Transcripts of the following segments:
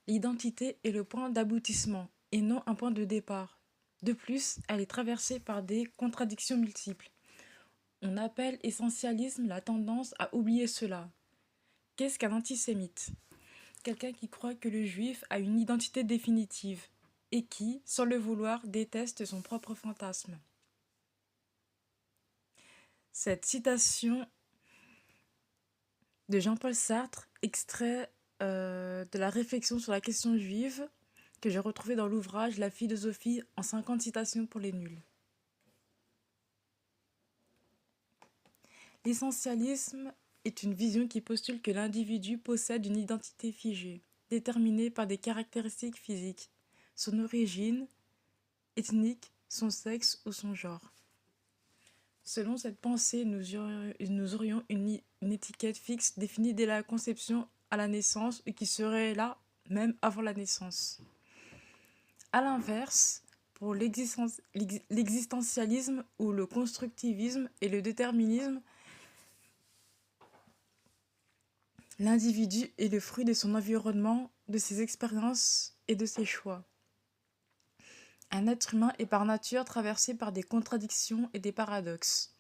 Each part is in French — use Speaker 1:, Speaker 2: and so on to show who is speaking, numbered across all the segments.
Speaker 1: L'identité est le point d'aboutissement et non un point de départ. De plus, elle est traversée par des contradictions multiples. On appelle essentialisme la tendance à oublier cela. Qu'est-ce qu'un antisémite? Quelqu'un qui croit que le juif a une identité définitive et qui, sans le vouloir, déteste son propre fantasme. Cette citation de Jean-Paul Sartre, extrait de la réflexion sur la question juive, que j'ai retrouvée dans l'ouvrage La philosophie en 50 citations pour les nuls. L'essentialisme est une vision qui postule que l'individu possède une identité figée, déterminée par des caractéristiques physiques, son origine ethnique, son sexe ou son genre. Selon cette pensée, nous aurions une étiquette fixe définie dès la conception à la naissance et qui serait là même avant la naissance. A l'inverse, pour l'existentialisme ou le constructivisme et le déterminisme, l'individu est le fruit de son environnement, de ses expériences et de ses choix. Un être humain est par nature traversé par des contradictions et des paradoxes.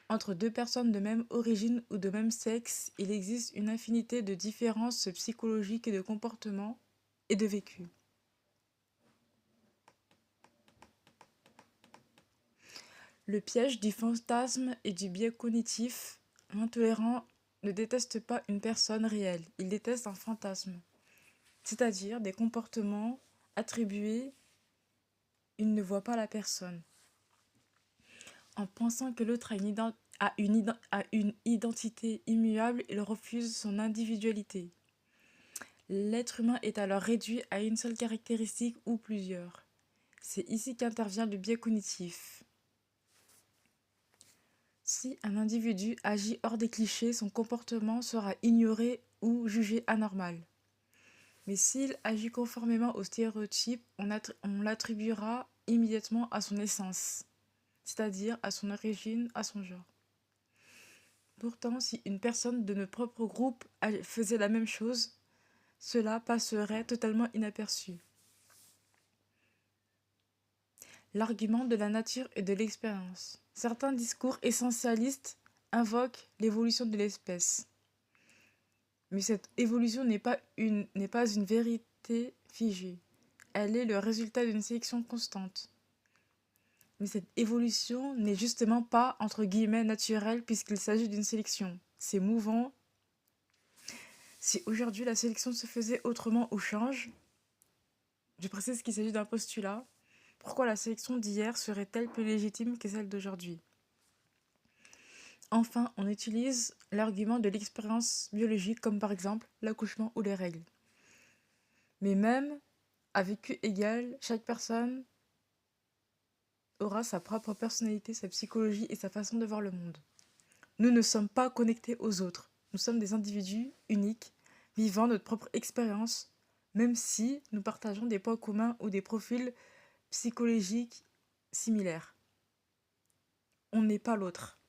Speaker 1: Entre deux personnes de même origine ou de même sexe, il existe une infinité de différences psychologiques et de comportements et de vécus. Le piège du fantasme et du biais cognitif, l'intolérant ne déteste pas une personne réelle, il déteste un fantasme, c'est-à-dire des comportements attribués, il ne voit pas la personne. En pensant que l'autre a une identité immuable, il refuse son individualité. L'être humain est alors réduit à une seule caractéristique ou plusieurs. C'est ici qu'intervient le biais cognitif. Si un individu agit hors des clichés, son comportement sera ignoré ou jugé anormal. Mais s'il agit conformément aux stéréotypes, on l'attribuera immédiatement à son essence, c'est-à-dire à son origine, à son genre. Pourtant, si une personne de notre propre groupe faisait la même chose, cela passerait totalement inaperçu. L'argument de la nature et de l'expérience. Certains discours essentialistes invoquent l'évolution de l'espèce. Mais cette évolution n'est pas une vérité figée. Elle est le résultat d'une sélection constante. Mais cette évolution n'est justement pas, entre guillemets, naturelle puisqu'il s'agit d'une sélection. C'est mouvant. Si aujourd'hui la sélection se faisait autrement ou change, je précise qu'il s'agit d'un postulat, pourquoi la sélection d'hier serait-elle plus légitime que celle d'aujourd'hui? Enfin, on utilise l'argument de l'expérience biologique comme par exemple l'accouchement ou les règles. Mais même à vécu égal, chaque personne aura sa propre personnalité, sa psychologie et sa façon de voir le monde. Nous ne sommes pas connectés aux autres. Nous sommes des individus uniques, vivant notre propre expérience, même si nous partageons des points communs ou des profils psychologiques similaires. On n'est pas l'autre.